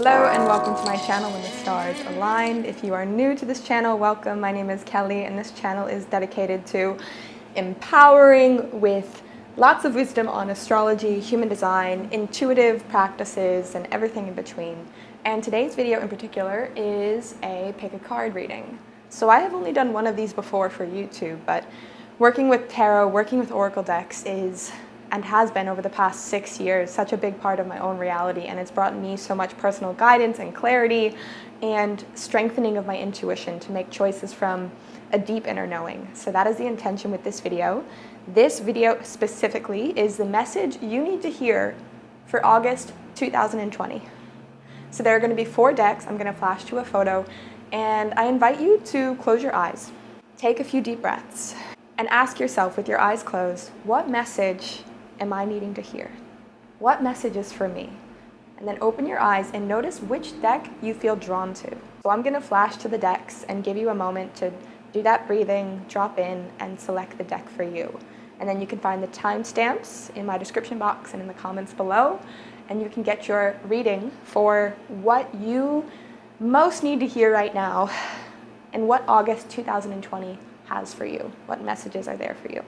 Hello and welcome to my channel When the Stars Aligned. If you are new to this channel, welcome. My name is Kelly and this channel is dedicated to empowering with lots of wisdom on astrology, human design, intuitive practices, and everything in between. And today's video in particular is a pick a card reading. So I have only done one of these before for YouTube, but working with tarot, working with oracle decks is and has been over the past 6 years such a big part of my own reality, and it's brought me so much personal guidance and clarity and strengthening of my intuition to make choices from a deep inner knowing. So that is the intention with this video. This video specifically is the message you need to hear for August 2020. So there are going to be 4 decks. I'm going to flash to a photo, and I invite you to close your eyes, take a few deep breaths, and ask yourself with your eyes closed, what message am I needing to hear? What message is for me? And then open your eyes and notice which deck you feel drawn to. So I'm gonna flash to the decks and give you a moment to do that breathing, drop in, and select the deck for you. And then you can find the timestamps in my description box and in the comments below, and you can get your reading for what you most need to hear right now and what August 2020 has for you. What messages are there for you?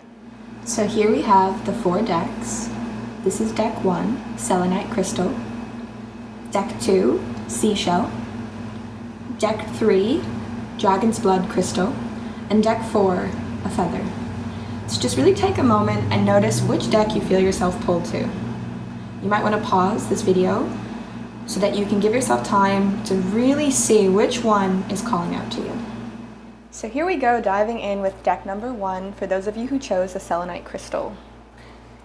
So here we have the 4 decks. This is deck 1, Selenite Crystal. Deck 2, Seashell. Deck 3, Dragon's Blood Crystal. And deck 4, a feather. So just really take a moment and notice which deck you feel yourself pulled to. You might want to pause this video so that you can give yourself time to really see which one is calling out to you. So here we go, diving in with deck number 1 for those of you who chose the Selenite Crystal.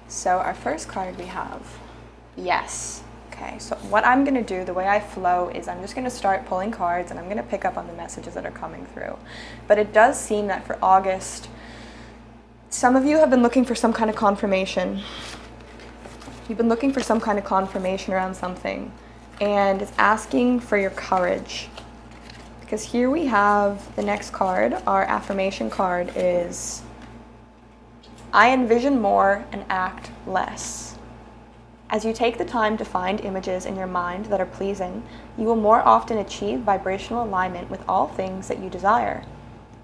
So our first card we have, yes. Okay, so what I'm going to do, the way I flow, is I'm just going to start pulling cards and I'm going to pick up on the messages that are coming through. But it does seem that for August, some of you have been looking for some kind of confirmation. You've been looking for some kind of confirmation around something, and it's asking for your courage. Because here we have the next card, our affirmation card is, I envision more and act less. As you take the time to find images in your mind that are pleasing, you will more often achieve vibrational alignment with all things that you desire.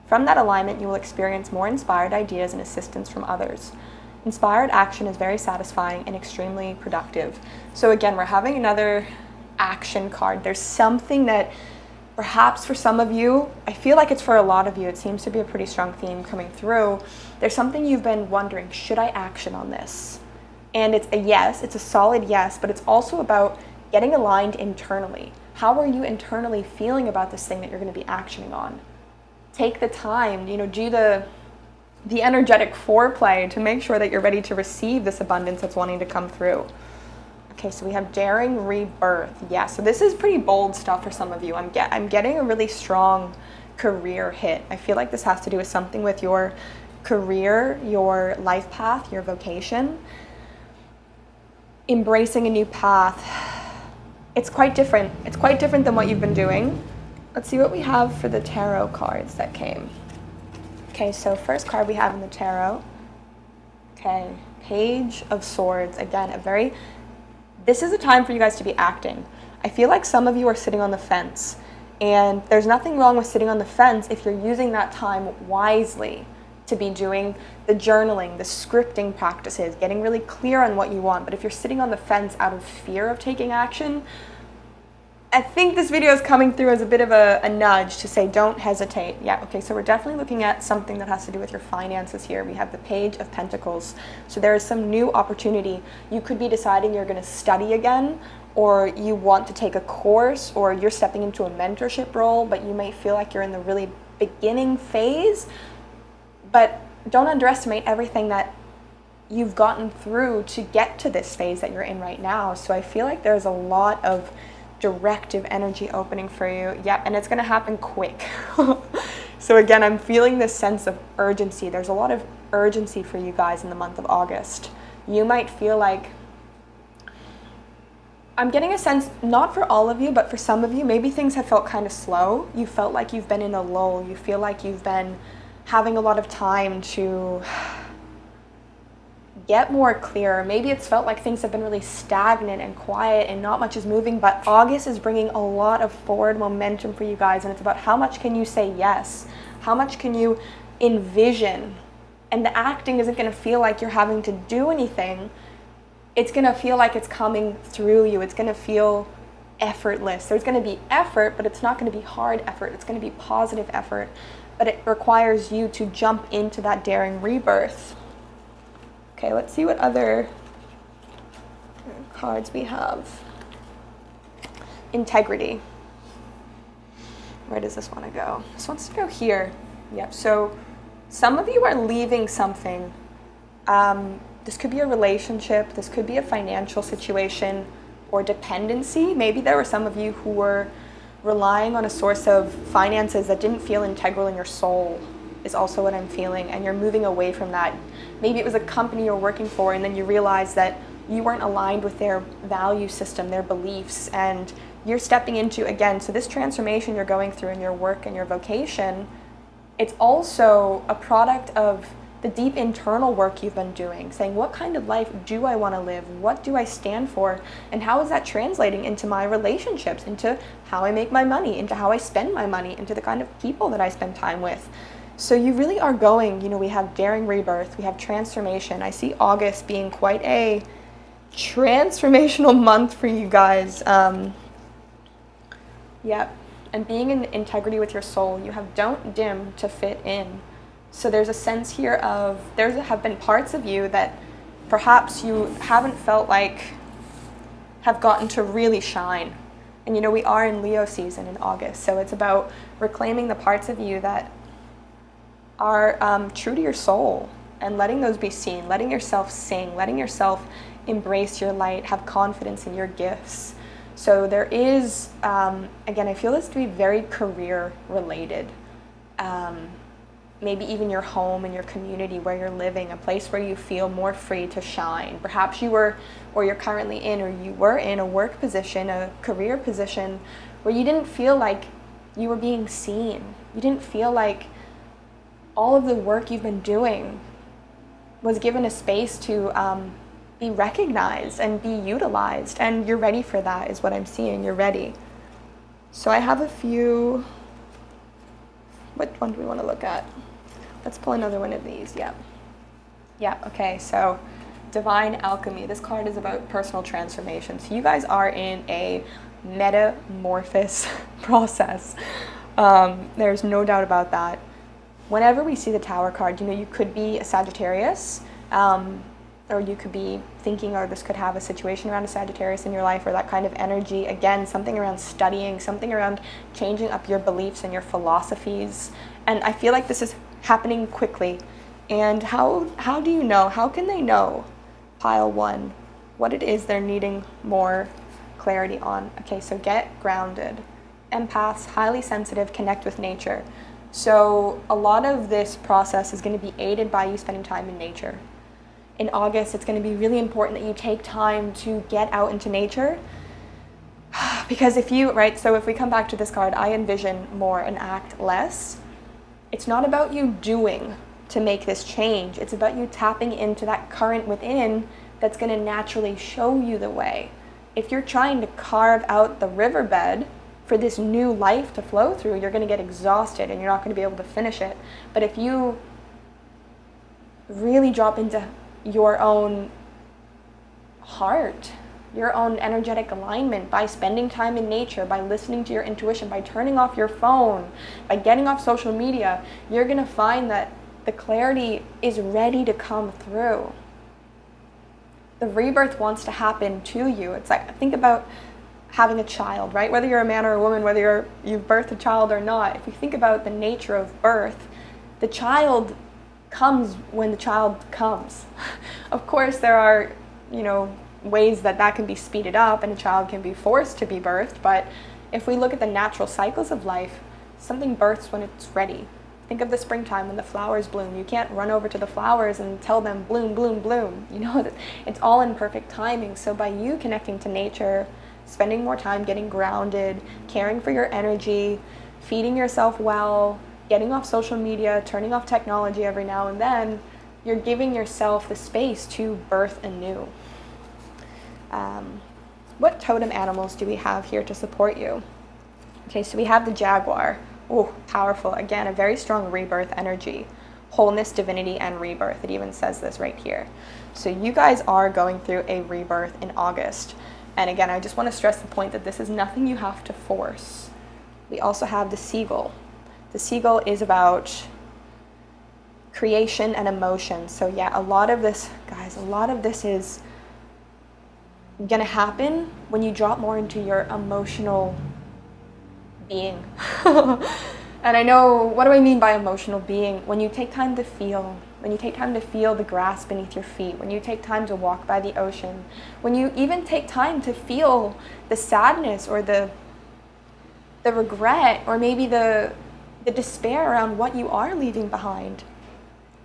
From that alignment, you will experience more inspired ideas and assistance from others. Inspired action is very satisfying and extremely productive. So again, we're having another action card. There's something that perhaps for some of you, I feel like it's for a lot of you, it seems to be a pretty strong theme coming through. There's something you've been wondering, should I action on this? And it's a yes, it's a solid yes, but it's also about getting aligned internally. How are you internally feeling about this thing that you're going to be actioning on? Take the time, do the energetic foreplay to make sure that you're ready to receive this abundance that's wanting to come through. Okay, so we have daring rebirth. Yeah, so this is pretty bold stuff for some of you. I'm getting a really strong career hit. I feel like this has to do with something with your career, your life path, your vocation. Embracing a new path. It's quite different. It's quite different than what you've been doing. Let's see what we have for the tarot cards that came. Okay, so first card we have in the tarot. Okay, Page of Swords. Again, this is a time for you guys to be acting. I feel like some of you are sitting on the fence, and there's nothing wrong with sitting on the fence if you're using that time wisely to be doing the journaling, the scripting practices, getting really clear on what you want. But if you're sitting on the fence out of fear of taking action, I think this video is coming through as a bit of a nudge to say don't hesitate. Yeah, okay, so we're definitely looking at something that has to do with your finances here. We have the Page of Pentacles. So there is some new opportunity. You could be deciding you're going to study again, or you want to take a course, or you're stepping into a mentorship role, but you may feel like you're in the really beginning phase. But don't underestimate everything that you've gotten through to get to this phase that you're in right now. So I feel like there's a lot of directive energy opening for you. Yeah, and it's going to happen quick. So again, I'm feeling this sense of urgency. There's a lot of urgency for you guys in the month of August. You might feel like, I'm getting a sense, not for all of you, but for some of you, maybe things have felt kind of slow. You felt like you've been in a lull. You feel like you've been having a lot of time to get more clear. Maybe it's felt like things have been really stagnant and quiet and not much is moving, but August is bringing a lot of forward momentum for you guys, and it's about how much can you say yes? How much can you envision? And the acting isn't going to feel like you're having to do anything. It's going to feel like it's coming through you. It's going to feel effortless. There's going to be effort, but it's not going to be hard effort. It's going to be positive effort, but it requires you to jump into that daring rebirth. Okay, let's see what other cards we have. Integrity. Where does this want to go? This wants to go here. Yep, so some of you are leaving something. This could be a relationship, this could be a financial situation or dependency. Maybe there were some of you who were relying on a source of finances that didn't feel integral in your soul, is also what I'm feeling, and you're moving away from that. Maybe it was a company you're working for and then you realize that you weren't aligned with their value system, their beliefs, and you're stepping into, again, so this transformation you're going through in your work and your vocation, it's also a product of the deep internal work you've been doing, saying, what kind of life do I want to live? What do I stand for? And how is that translating into my relationships, into how I make my money, into how I spend my money, into the kind of people that I spend time with? So you really are going, we have daring rebirth, we have transformation. I see August being quite a transformational month for you guys. Yep. And being in integrity with your soul, you have don't dim to fit in. So there's a sense here of, have been parts of you that perhaps you haven't felt like have gotten to really shine. And we are in Leo season in August, so it's about reclaiming the parts of you that are true to your soul and letting those be seen, letting yourself sing, letting yourself embrace your light, have confidence in your gifts. So there is, again, I feel this to be very career related. Maybe even your home and your community where you're living, a place where you feel more free to shine. Perhaps you were, or you're currently in, or you were in a work position, a career position, where you didn't feel like you were being seen. You didn't feel like all of the work you've been doing was given a space to be recognized and be utilized. And you're ready for that, is what I'm seeing. You're ready. So I have a few. What one do we want to look at? Let's pull another one of these. Yeah, okay, so Divine Alchemy. This card is about personal transformation. So you guys are in a metamorphosis process. There's no doubt about that. Whenever we see the Tower card, you could be a Sagittarius, or you could be thinking, or this could have a situation around a Sagittarius in your life, or that kind of energy. Again, something around studying, something around changing up your beliefs and your philosophies. And I feel like this is happening quickly. And how do you know? How can they know, pile one, what it is they're needing more clarity on? Okay, so get grounded. Empaths, highly sensitive, connect with nature. So a lot of this process is going to be aided by you spending time in nature. In August, it's going to be really important that you take time to get out into nature. Because if we come back to this card, I envision more and act less. It's not about you doing to make this change. It's about you tapping into that current within that's going to naturally show you the way. If you're trying to carve out the riverbed for this new life to flow through, you're going to get exhausted and you're not going to be able to finish it. But if you really drop into your own heart, your own energetic alignment by spending time in nature, by listening to your intuition, by turning off your phone, by getting off social media, you're going to find that the clarity is ready to come through. The rebirth wants to happen to you. It's like, think about having a child, right? Whether you're a man or a woman, whether you've birthed a child or not, if you think about the nature of birth, the child comes when the child comes. Of course, there are, ways that can be speeded up and a child can be forced to be birthed, but if we look at the natural cycles of life, something births when it's ready. Think of the springtime when the flowers bloom. You can't run over to the flowers and tell them bloom, bloom, bloom. It's all in perfect timing. So by you connecting to nature, spending more time getting grounded, caring for your energy, feeding yourself well, getting off social media, turning off technology every now and then, you're giving yourself the space to birth anew. What totem animals do we have here to support you? Okay, so we have the jaguar. Oh, powerful. Again, a very strong rebirth energy. Wholeness, divinity, and rebirth. It even says this right here. So you guys are going through a rebirth in August. And again, I just want to stress the point that this is nothing you have to force. We also have the seagull. The seagull is about creation and emotion. So yeah, a lot of this, guys, a lot of this is going to happen when you drop more into your emotional being. And I know, what do I mean by emotional being? When you take time to feel, when you take time to feel the grass beneath your feet, when you take time to walk by the ocean, when you even take time to feel the sadness or the regret, or maybe the despair around what you are leaving behind,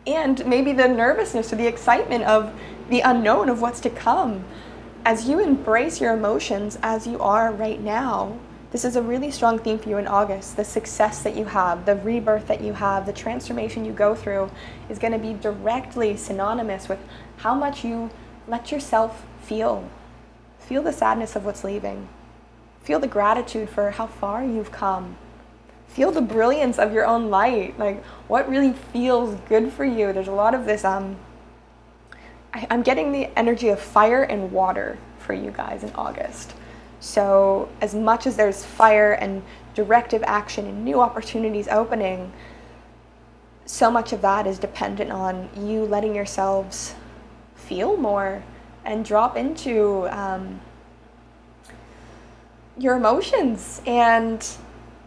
and maybe the nervousness or the excitement of the unknown of what's to come. As you embrace your emotions as you are right now, this is a really strong theme for you in August. The success that you have, the rebirth that you have, the transformation you go through is going to be directly synonymous with how much you let yourself feel. Feel the sadness of what's leaving. Feel the gratitude for how far you've come. Feel the brilliance of your own light. Like, what really feels good for you? There's a lot of this, I'm getting the energy of fire and water for you guys in August. So as much as there's fire and directive action and new opportunities opening, so much of that is dependent on you letting yourselves feel more and drop into your emotions, and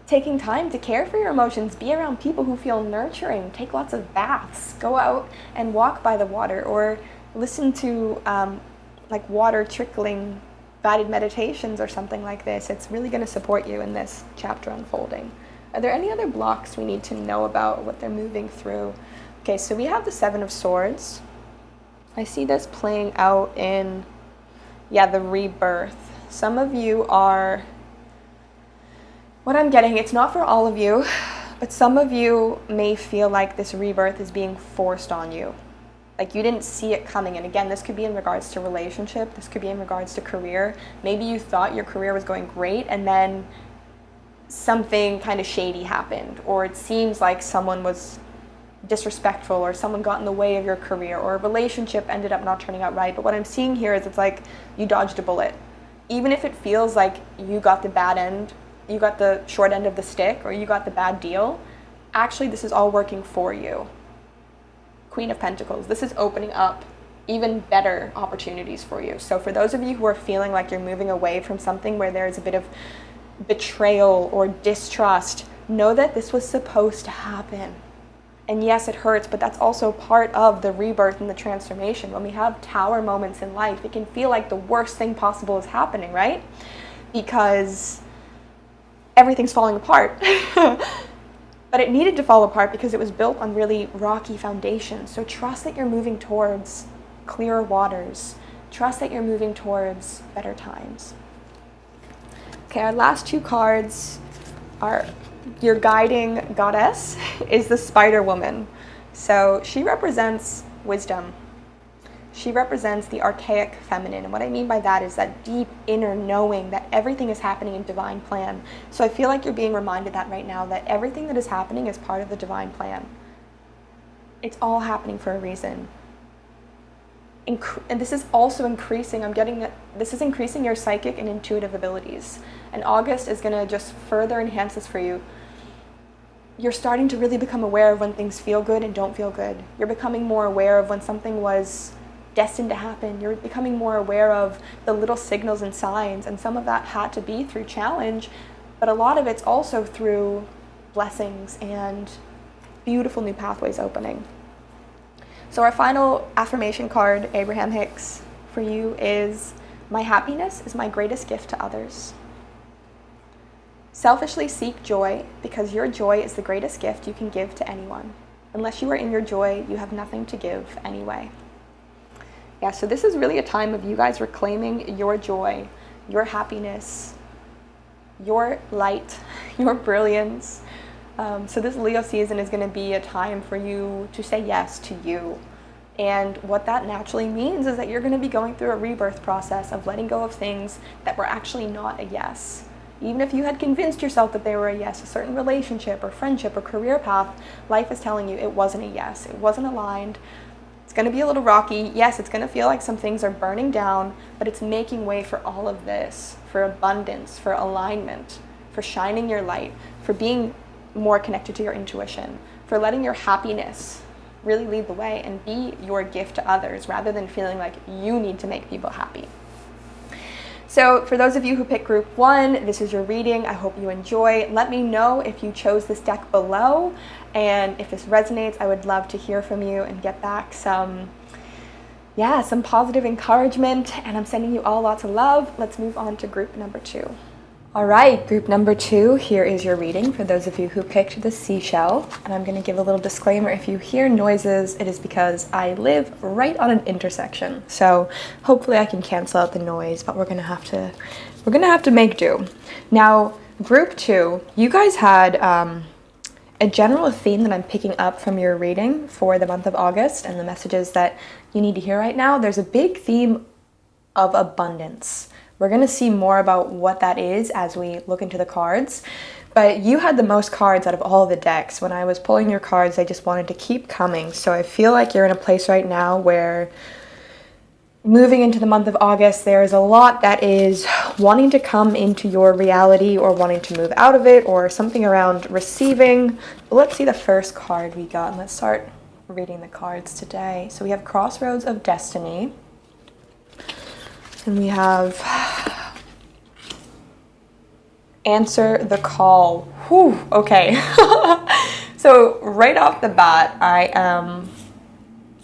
taking time to care for your emotions. Be around people who feel nurturing. Take lots of baths. Go out and walk by the water, or listen to like water trickling guided meditations or something like this. It's really going to support you in this chapter unfolding. Are there any other blocks we need to know about what they're moving through? Okay, so we have the Seven of Swords. I see this playing out in, the rebirth. Some of you are, what I'm getting, it's not for all of you, but some of you may feel like this rebirth is being forced on you. Like you didn't see it coming. And again, this could be in regards to relationship. This could be in regards to career. Maybe you thought your career was going great and then something kind of shady happened, or it seems like someone was disrespectful, or someone got in the way of your career, or a relationship ended up not turning out right. But what I'm seeing here is it's like you dodged a bullet. Even if it feels like you got the bad end, you got the short end of the stick, or you got the bad deal, actually this is all working for you. Queen of Pentacles. This is opening up even better opportunities for you. So for those of you who are feeling like you're moving away from something where there's a bit of betrayal or distrust, know that this was supposed to happen. And yes, it hurts, but that's also part of the rebirth and the transformation. When we have tower moments in life, it can feel like the worst thing possible is happening, right? Because everything's falling apart. But it needed to fall apart because it was built on really rocky foundations. So trust that you're moving towards clearer waters. Trust that you're moving towards better times. Okay, our last two cards are your guiding goddess is the Spider Woman. So she represents wisdom. She represents the archaic feminine. And what I mean by that is that deep inner knowing that everything is happening in divine plan. So I feel like you're being reminded that right now, that everything that is happening is part of the divine plan. It's all happening for a reason. And this is also increasing, this is increasing your psychic and intuitive abilities. And August is gonna just further enhance this for you. You're starting to really become aware of when things feel good and don't feel good. You're becoming more aware of when something was destined to happen. You're becoming more aware of the little signals and signs, and some of that had to be through challenge, but a lot of it's also through blessings and beautiful new pathways opening. So our final affirmation card, Abraham Hicks, for you is, my happiness is my greatest gift to others. Selfishly seek joy because your joy is the greatest gift you can give to anyone. Unless you are in your joy, you have nothing to give anyway. Yeah, so this is really a time of you guys reclaiming your joy, your happiness, your light, your brilliance. So this Leo season is going to be a time for you to say yes to you And what that naturally means is that you're going to be going through a rebirth process of letting go of things that were actually not a yes. Even if you had convinced yourself that they were a yes, a certain relationship or friendship or career path, life is telling you it wasn't a yes. It wasn't aligned. It's going to be a little rocky. Yes, it's going to feel like some things are burning down, but it's making way for all of this, for abundance, for alignment, for shining your light, for being more connected to your intuition, for letting your happiness really lead the way and be your gift to others rather than feeling like you need to make people happy. So for those of you who picked group 1, this is your reading. I hope you enjoy. Let me know if you chose this deck below, and if this resonates, I would love to hear from you and get back some positive encouragement, and I'm sending you all lots of love. Let's move on to group number 2. All right, group number 2, here is your reading for those of you who picked the Seashell. And I'm going to give a little disclaimer. If you hear noises, it is because I live right on an intersection. So hopefully I can cancel out the noise, but we're going to have to make do. Now, group 2, you guys had a general theme that I'm picking up from your reading for the month of August and the messages that you need to hear right now. There's a big theme of abundance. We're going to see more about what that is as we look into the cards. But you had the most cards out of all the decks. When I was pulling your cards, I just wanted to keep coming. So I feel like you're in a place right now where moving into the month of August, there is a lot that is wanting to come into your reality or wanting to move out of it, or something around receiving. But let's see the first card we got, and let's start reading the cards today. So we have Crossroads of Destiny. And we have Answer the Call. Whew, okay. So right off the bat, I am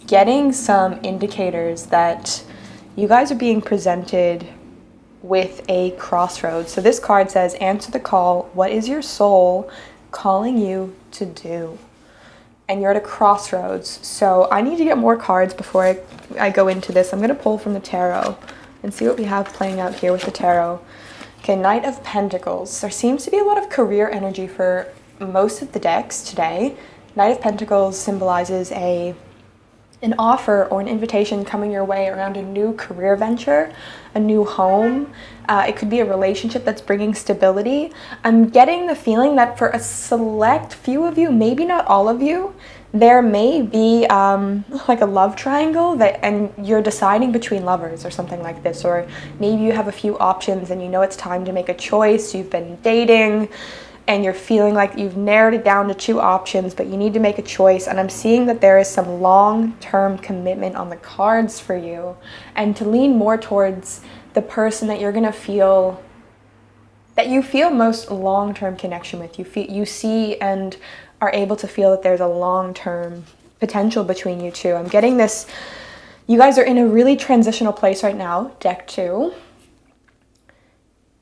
getting some indicators that you guys are being presented with a crossroads. So this card says, answer the call. What is your soul calling you to do? And you're at a crossroads. So I need to get more cards before I go into this. I'm going to pull from the tarot and see what we have playing out here with the tarot. Okay, Knight of Pentacles. There seems to be a lot of career energy for most of the decks today. Knight of Pentacles symbolizes an offer or an invitation coming your way around a new career venture, a new home. It could be a relationship that's bringing stability. I'm getting the feeling that for a select few of you, maybe not all of you, there may be like a love triangle and you're deciding between lovers or something like this, or maybe you have a few options and you know it's time to make a choice. You've been dating and you're feeling like you've narrowed it down to 2 options, but you need to make a choice. And I'm seeing that there is some long-term commitment on the cards for you, and to lean more towards the person that you're gonna feel, that you feel most long-term connection with. You see and are able to feel that there's a long-term potential between you two. I'm getting this, you guys are in a really transitional place right now, deck 2.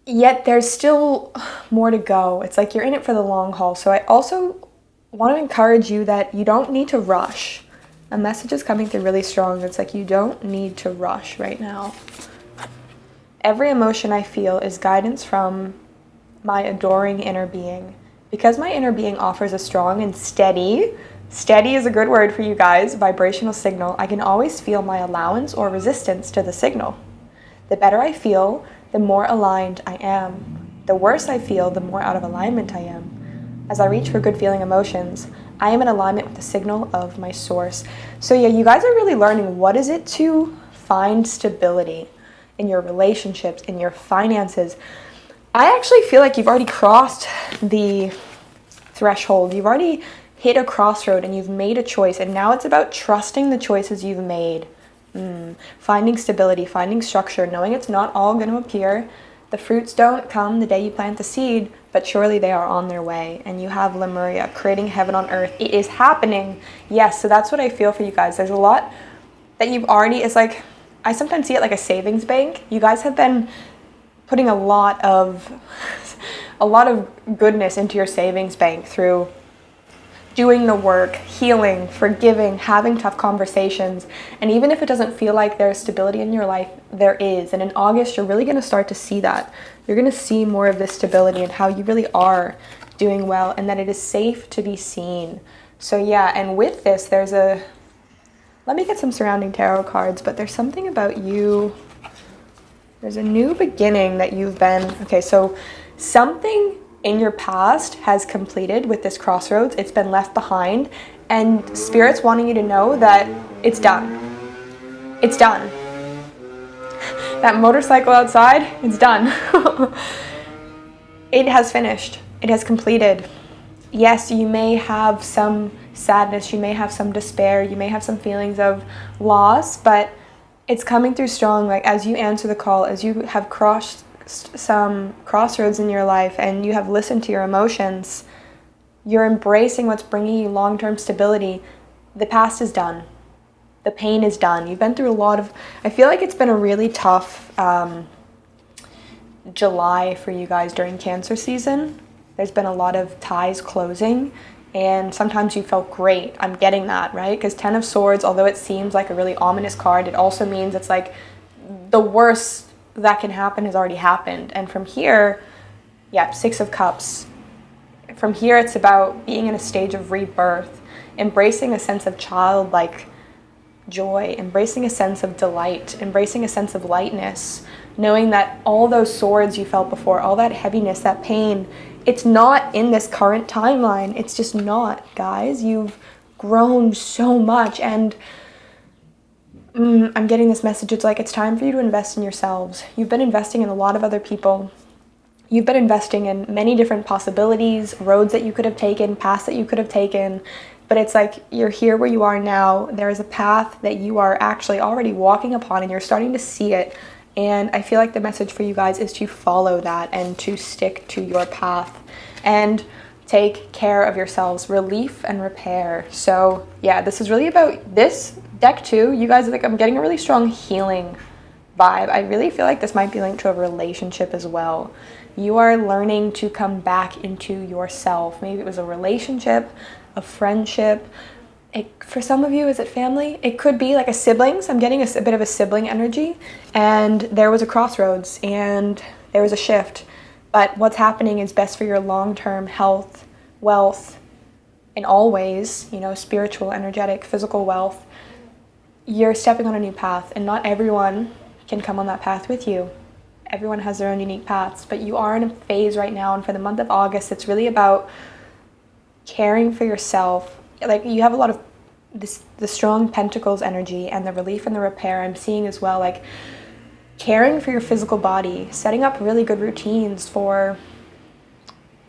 Yet there's still more to go. It's like you're in it for the long haul. So I also want to encourage you that you don't need to rush. A message is coming through really strong. It's like you don't need to rush right now. Every emotion I feel is guidance from my adoring inner being. Because my inner being offers a strong and steady is a good word for you guys, vibrational signal, I can always feel my allowance or resistance to the signal. The better I feel, the more aligned I am. The worse I feel, the more out of alignment I am. As I reach for good feeling emotions, I am in alignment with the signal of my source. So yeah, you guys are really learning what is it to find stability in your relationships, in your finances. I actually feel like you've already crossed the threshold. You've already hit a crossroad and you've made a choice, and now it's about trusting the choices you've made. Finding stability, finding structure, knowing it's not all going to appear. The fruits don't come the day you plant the seed, but surely they are on their way. And you have Lemuria, creating heaven on earth. It is happening. Yes, so that's what I feel for you guys. There's a lot that you've already, it's like, I sometimes see it like a savings bank. You guys have been putting a lot of goodness into your savings bank through doing the work, healing, forgiving, having tough conversations. And even if it doesn't feel like there's stability in your life, there is. And in August, you're really going to start to see that. You're going to see more of this stability and how you really are doing well, and that it is safe to be seen. So yeah, and with this, let Let me get some surrounding tarot cards, but there's something about you. There's a new beginning that you've been, okay, so something in your past has completed with this crossroads. It's been left behind, and Spirit's wanting you to know that it's done. It's done. That motorcycle outside, it's done. It has finished. It has completed. Yes, you may have some sadness, you may have some despair, you may have some feelings of loss, but it's coming through strong. Like, as you answer the call, as you have crossed some crossroads in your life and you have listened to your emotions, you're embracing what's bringing you long-term stability. The past is done. The pain is done. You've been through a lot of, I feel like it's been a really tough July for you guys during Cancer season. There's been a lot of ties closing, and sometimes you felt great. I'm getting that, right? Because Ten of Swords, although it seems like a really ominous card, it also means it's like the worst that can happen has already happened. And from here, yeah, Six of Cups. From here, it's about being in a stage of rebirth, embracing a sense of childlike joy, embracing a sense of delight, embracing a sense of lightness, knowing that all those swords you felt before, all that heaviness, that pain, it's not in this current timeline. It's just not, guys. You've grown so much, and I'm getting this message. It's like it's time for you to invest in yourselves. You've been investing in a lot of other people. You've been investing in many different possibilities, roads that you could have taken, paths that you could have taken, but it's like you're here where you are now. There is a path that you are actually already walking upon, and you're starting to see it. And I feel like the message for you guys is to follow that and to stick to your path and take care of yourselves. Relief and repair. So yeah, this is really about this deck too. You guys, like, I'm getting a really strong healing vibe. I really feel like this might be linked to a relationship as well. You are learning to come back into yourself. Maybe it was a relationship, a friendship. For some of you, is it family? It could be like a siblings. I'm getting a bit of a sibling energy, and there was a crossroads and there was a shift. But what's happening is best for your long-term health, wealth, in all ways, you know, spiritual, energetic, physical wealth. You're stepping on a new path, and not everyone can come on that path with you. Everyone has their own unique paths, but you are in a phase right now, and for the month of August, it's really about caring for yourself. Like, you have a lot of the strong Pentacles energy and the relief and the repair I'm seeing as well, like caring for your physical body, setting up really good routines for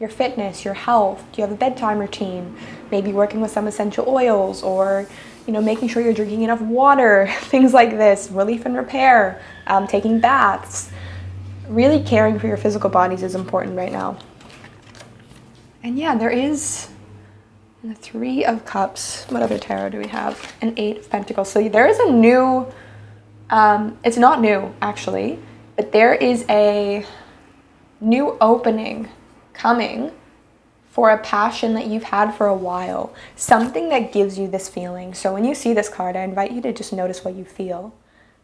your fitness, your health. Do you have a bedtime routine? Maybe working with some essential oils, or, you know, making sure you're drinking enough water, things like this. Relief and repair, taking baths. Really caring for your physical bodies is important right now. And yeah, there is the Three of Cups. What other tarot do we have? An Eight of Pentacles. So there is a new, it's not new actually, but there is a new opening coming for a passion that you've had for a while. Something that gives you this feeling. So when you see this card, I invite you to just notice what you feel.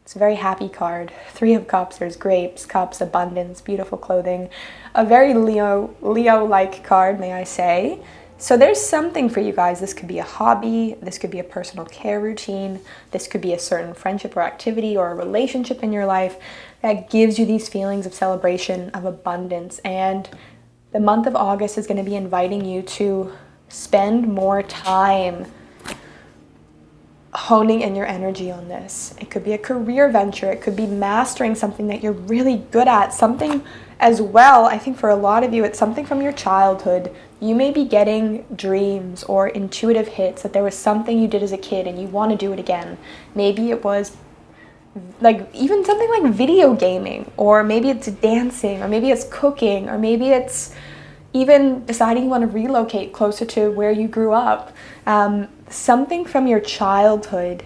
It's a very happy card. Three of Cups, there's grapes, cups, abundance, beautiful clothing. A very Leo-like card, may I say. So there's something for you guys. This could be a hobby, this could be a personal care routine, this could be a certain friendship or activity or a relationship in your life that gives you these feelings of celebration, of abundance. And the month of August is going to be inviting you to spend more time honing in your energy on this. It could be a career venture, it could be mastering something that you're really good at, something as well. I think for a lot of you, it's something from your childhood. You may be getting dreams or intuitive hits that there was something you did as a kid and you want to do it again. Maybe it was like even something like video gaming, or maybe it's dancing, or maybe it's cooking, or maybe it's even deciding you want to relocate closer to where you grew up. Something from your childhood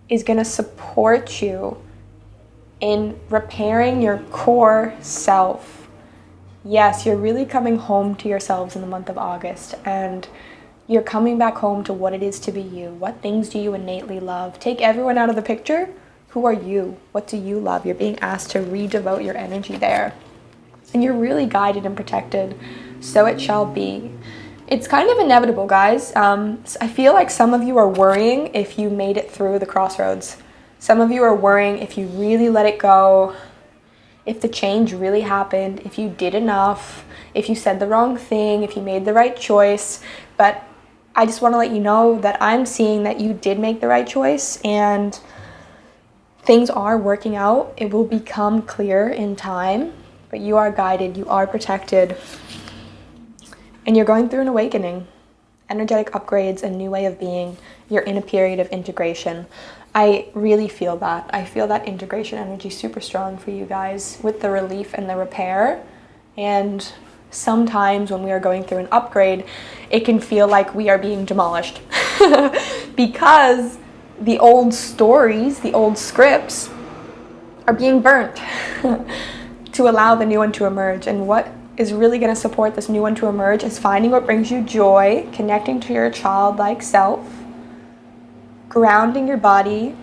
is going to support you in repairing your core self. Yes, you're really coming home to yourselves in the month of August, and you're coming back home to what it is to be you. What things do you innately love? Take everyone out of the picture. Who are you? What do you love? You're being asked to redevote your energy there. And you're really guided and protected. So it shall be. It's kind of inevitable, guys. I feel like some of you are worrying if you made it through the crossroads. Some of you are worrying if you really let it go, if the change really happened, if you did enough, if you said the wrong thing, if you made the right choice. But I just want to let you know that I'm seeing that you did make the right choice and things are working out. It will become clear in time, but you are guided, you are protected, and you're going through an awakening, energetic upgrades, a new way of being. You're in a period of integration. I really feel that. I feel that integration energy super strong for you guys with the relief and the repair. And sometimes when we are going through an upgrade, it can feel like we are being demolished because the old stories, the old scripts are being burnt to allow the new one to emerge. And what is really going to support this new one to emerge is finding what brings you joy, connecting to your childlike self, grounding your body,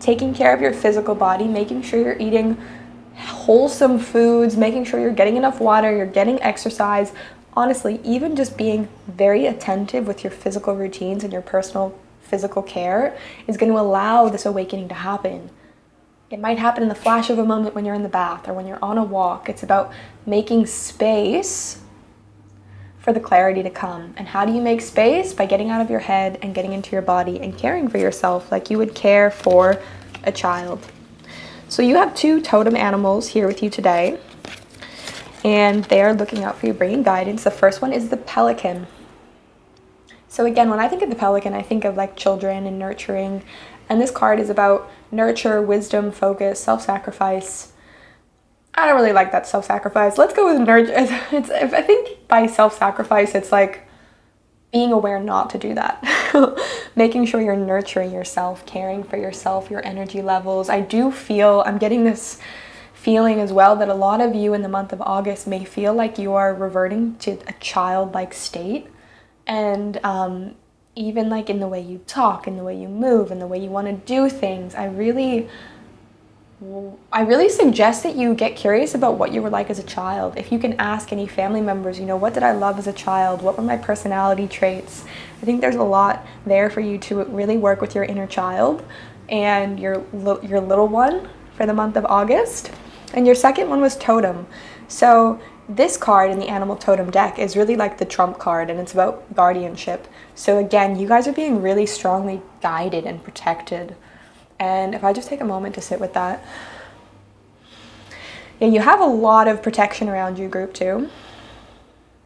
taking care of your physical body, making sure you're eating wholesome foods, making sure you're getting enough water, you're getting exercise. Honestly, even just being very attentive with your physical routines and your personal physical care is going to allow this awakening to happen. It might happen in the flash of a moment when you're in the bath or when you're on a walk. It's about making space for the clarity to come. And how do you make space? By getting out of your head and getting into your body and caring for yourself like you would care for a child. So you have two totem animals here with you today, and they are looking out for you, bringing guidance. The first one is the pelican. So again, when I think of the pelican, I think of like children and nurturing. And this card is about nurture, wisdom, focus, self-sacrifice. I don't really like that self-sacrifice. Let's go with nurture. I think by self-sacrifice, it's like being aware not to do that. Making sure you're nurturing yourself, caring for yourself, your energy levels. I'm getting this feeling as well that a lot of you in the month of August may feel like you are reverting to a childlike state. And even like in the way you talk, in the way you move, in the way you want to do things, I really suggest that you get curious about what you were like as a child. If you can ask any family members, what did I love as a child? What were my personality traits? I think there's a lot there for you to really work with your inner child and your little one for the month of August. And your second one was totem. So this card in the animal totem deck is really like the trump card, and it's about guardianship. So again, you guys are being really strongly guided and protected. And if I just take a moment to sit with that. Yeah, you have a lot of protection around you, group 2.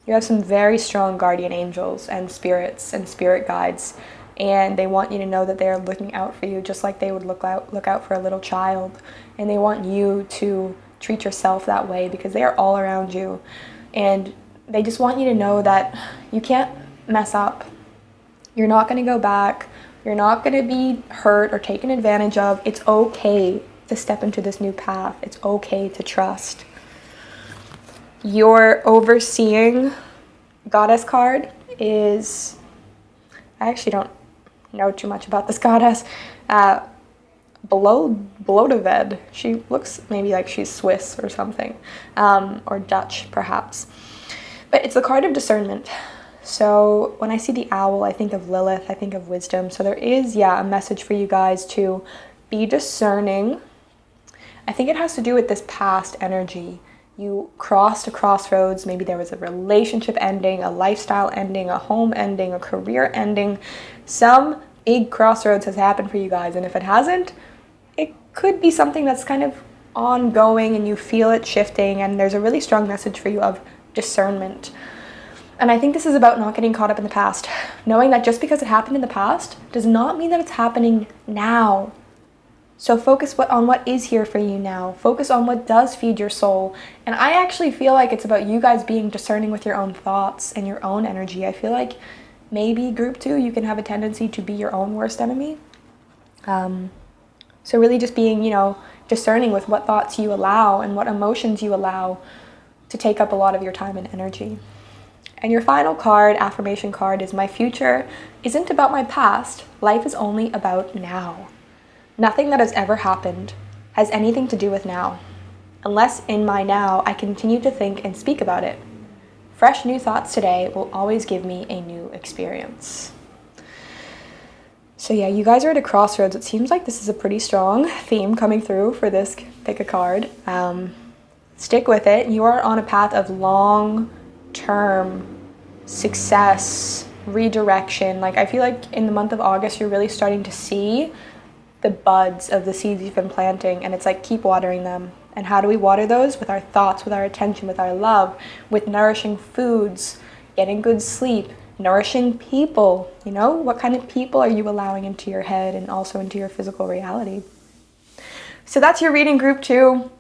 You have some very strong guardian angels and spirits and spirit guides. And they want you to know that they are looking out for you just like they would look out for a little child. And they want you to treat yourself that way because they are all around you. And they just want you to know that you can't mess up. You're not going to go back. You're not going to be hurt or taken advantage of. It's okay to step into this new path. It's okay to trust. Your overseeing goddess card is, I actually don't know too much about this goddess, Blodeved. She looks maybe like she's Swiss or something, or Dutch perhaps. But it's the card of discernment. So when I see the owl, I think of Lilith, I think of wisdom. So there is, a message for you guys to be discerning. I think it has to do with this past energy. You crossed a crossroads. Maybe there was a relationship ending, a lifestyle ending, a home ending, a career ending. Some big crossroads has happened for you guys. And if it hasn't, it could be something that's kind of ongoing and you feel it shifting. And there's a really strong message for you of discernment. And I think this is about not getting caught up in the past. Knowing that just because it happened in the past does not mean that it's happening now. So focus on what is here for you now. Focus on what does feed your soul. And I actually feel like it's about you guys being discerning with your own thoughts and your own energy. I feel like maybe group 2, you can have a tendency to be your own worst enemy. So really just being, discerning with what thoughts you allow and what emotions you allow to take up a lot of your time and energy. And your final card, affirmation card, is my future isn't about my past. Life is only about now. Nothing that has ever happened has anything to do with now, unless in my now I continue to think and speak about it. fresh new thoughts today will always give me a new experience. So yeah, you guys are at a crossroads. It seems like this is a pretty strong theme coming through for this pick a card. Stick with it. You are on a path of long-term success, redirection. Like, I feel like in the month of August, you're really starting to see the buds of the seeds you've been planting, and it's like, keep watering them. And how do we water those? With our thoughts, with our attention, with our love, with nourishing foods, getting good sleep, nourishing people. You know, what kind of people are you allowing into your head and also into your physical reality? So that's your reading, group 2.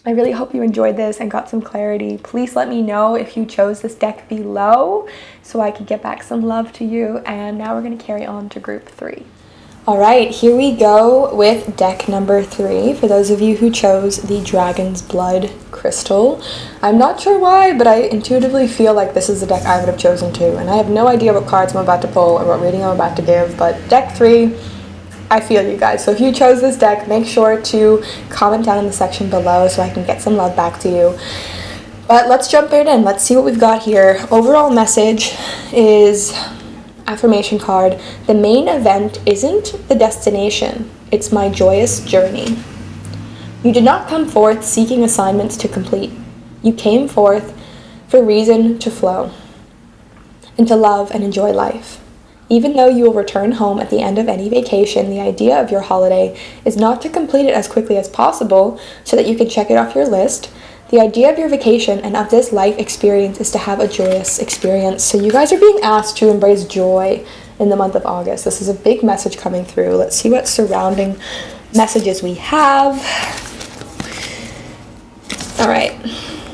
I really hope you enjoyed this and got some clarity. Please let me know if you chose this deck below so I could get back some love to you. And now we're going to carry on to group 3. All right, here we go with deck number 3. For those of you who chose the Dragon's Blood crystal, I'm not sure why, but I intuitively feel like this is the deck I would have chosen too. And I have no idea what cards I'm about to pull or what reading I'm about to give, but deck 3, I feel you guys. So if you chose this deck, make sure to comment down in the section below so I can get some love back to you. But let's jump right in. Let's see what we've got here. Overall message is affirmation card. The main event isn't the destination. It's my joyous journey. You did not come forth seeking assignments to complete. You came forth for reason to flow and to love and enjoy life. Even though you will return home at the end of any vacation, the idea of your holiday is not to complete it as quickly as possible so that you can check it off your list. The idea of your vacation and of this life experience is to have a joyous experience. So you guys are being asked to embrace joy in the month of August. This is a big message coming through. Let's see what surrounding messages we have. All right,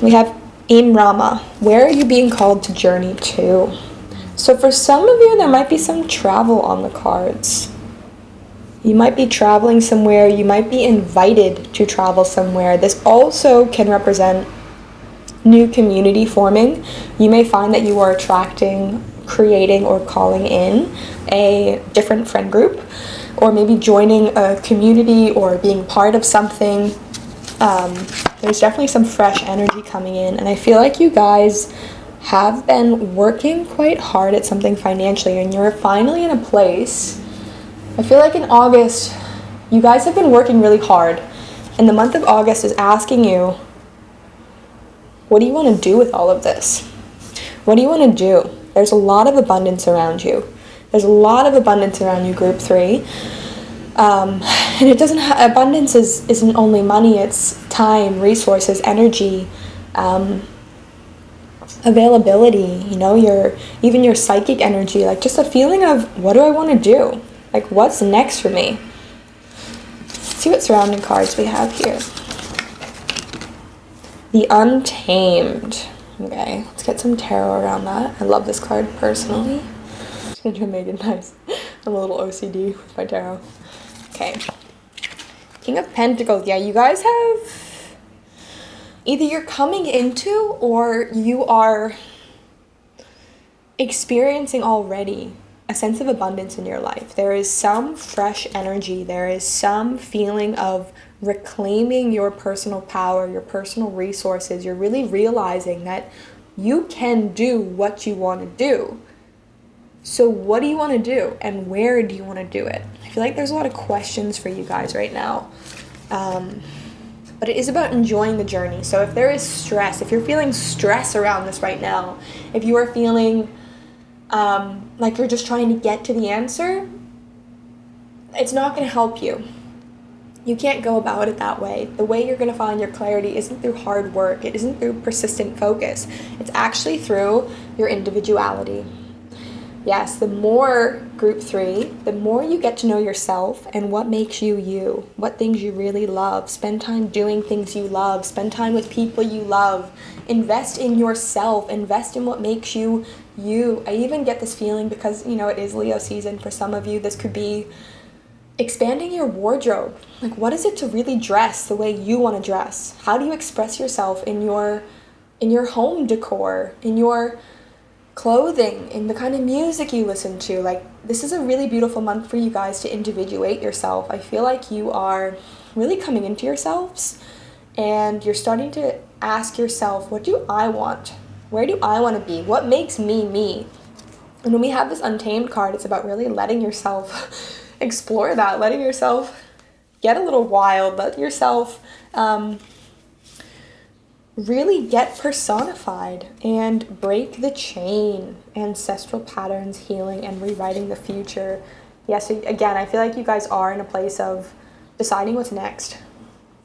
we have Rama. Where are you being called to journey to? So for some of you, there might be some travel on the cards. You might be traveling somewhere. You might be invited to travel somewhere. This also can represent new community forming. You may find that you are attracting, creating, or calling in a different friend group, or maybe joining a community or being part of something. There's definitely some fresh energy coming in, and I feel like you guys have been working quite hard at something financially, and you're finally in a place. I feel like in August, you guys have been working really hard, and the month of August is asking you, what do you want to do with all of this? What do you want to do? There's a lot of abundance around you. There's a lot of abundance around you, group 3. And it doesn't abundance isn't only money, it's time, resources, energy, availability, you know, even your psychic energy, like just a feeling of, what do I want to do? Like, what's next for me? Let's see what surrounding cards we have here. The Untamed. Okay, let's get some tarot around that. I love this card personally. Just gonna make it nice. I'm a little OCD with my tarot. Okay. King of Pentacles. Yeah, you guys have... either you're coming into or you are experiencing already a sense of abundance in your life. There is some fresh energy. There is some feeling of reclaiming your personal power, your personal resources. You're really realizing that you can do what you want to do. So what do you want to do, and where do you want to do it? I feel like there's a lot of questions for you guys right now. But it is about enjoying the journey. So if there is stress, if you're feeling stress around this right now, if you are feeling like you're just trying to get to the answer, it's not going to help you. You can't go about it that way. The way you're going to find your clarity isn't through hard work. It isn't through persistent focus. It's actually through your individuality. Yes, the more, group 3, the more you get to know yourself and what makes you you, what things you really love. Spend time doing things you love. Spend time with people you love. Invest in yourself. Invest in what makes you you. I even get this feeling because, you know, it is Leo season. For some of you, this could be expanding your wardrobe. Like, what is it to really dress the way you want to dress? How do you express yourself in your home decor, in your clothing, in the kind of music you listen to? Like, this is a really beautiful month for you guys to individuate yourself. I feel like you are really coming into yourselves and you're starting to ask yourself, what do I want? Where do I want to be? What makes me me? And when we have this Untamed card, it's about really letting yourself explore that, letting yourself get a little wild, let yourself really get personified and break the chain, ancestral patterns, healing, and rewriting the future. Yes, again, I feel like you guys are in a place of deciding what's next.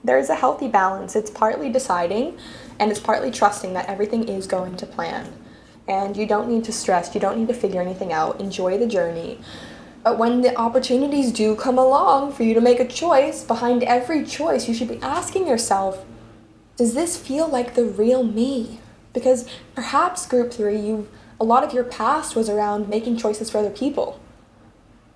There is a healthy balance. It's partly deciding, and it's partly trusting that everything is going to plan. And you don't need to stress, you don't need to figure anything out. Enjoy the journey. But when the opportunities do come along for you to make a choice, behind every choice, you should be asking yourself, does this feel like the real me? Because perhaps group 3, a lot of your past was around making choices for other people.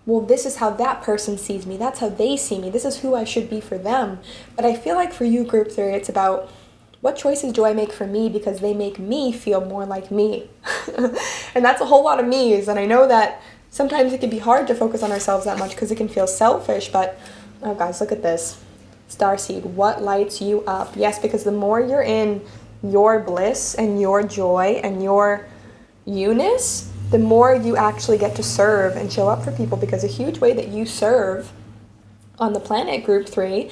Well, this is how that person sees me. That's how they see me. This is who I should be for them. But I feel like for you, group 3, it's about what choices do I make for me because they make me feel more like me. And that's a whole lot of me's. And I know that sometimes it can be hard to focus on ourselves that much because it can feel selfish. But, oh guys, look at this. Starseed, what lights you up? Yes, because the more you're in your bliss and your joy and your you-ness, the more you actually get to serve and show up for people, because a huge way that you serve on the planet, group 3,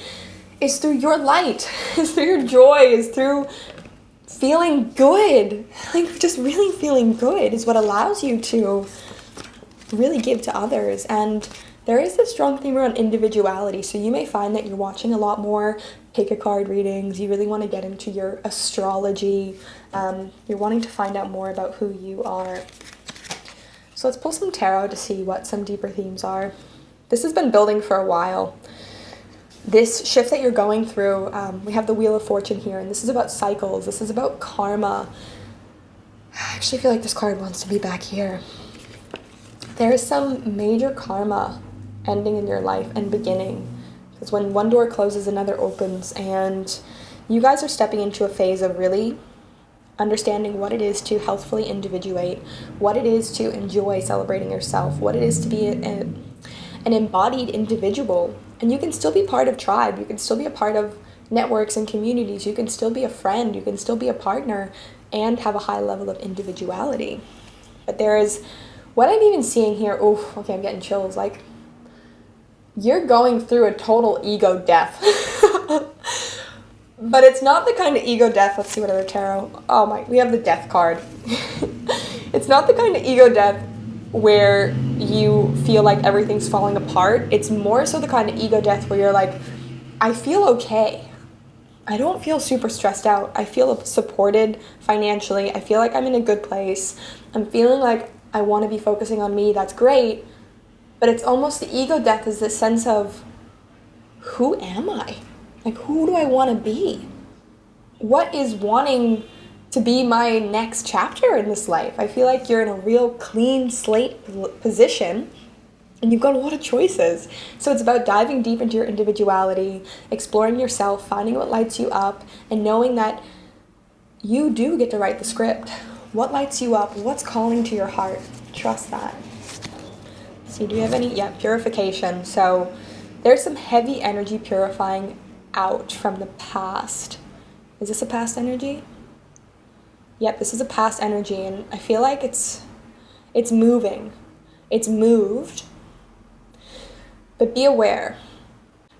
is through your light, is through your joy, is through feeling good. Like, just really feeling good is what allows you to really give to others. And there is this strong theme around individuality, so you may find that you're watching a lot more pick a card readings, you really want to get into your astrology, you're wanting to find out more about who you are. So let's pull some tarot to see what some deeper themes are. This has been building for a while. This shift that you're going through, we have the Wheel of Fortune here, and this is about cycles, this is about karma. I actually feel like this card wants to be back here. There is some major karma ending in your life and beginning. Because when one door closes, another opens, and you guys are stepping into a phase of really understanding what it is to healthfully individuate, what it is to enjoy celebrating yourself, what it is to be an embodied individual. And you can still be part of tribe, you can still be a part of networks and communities, you can still be a friend, you can still be a partner, and have a high level of individuality. But there is, what I'm even seeing here, oh, okay, I'm getting chills, like, you're going through a total ego death. But it's not the kind of ego death, let's see what other tarot, oh my, we have the death card. It's not the kind of ego death where you feel like everything's falling apart. It's more so the kind of ego death where you're like, I feel okay. I don't feel super stressed out. I feel supported financially. I feel like I'm in a good place. I'm feeling like I want to be focusing on me. That's great. But it's almost the ego death is this sense of, who am I? Like, who do I want to be? What is wanting to be my next chapter in this life? I feel like you're in a real clean slate position and you've got a lot of choices. So it's about diving deep into your individuality, exploring yourself, finding what lights you up, and knowing that you do get to write the script. What lights you up? What's calling to your heart? Trust that. See, do we have any? Yeah, purification. So there's some heavy energy purifying out from the past. Is this a past energy? Yep, this is a past energy, and I feel like it's moving. It's moved. But be aware.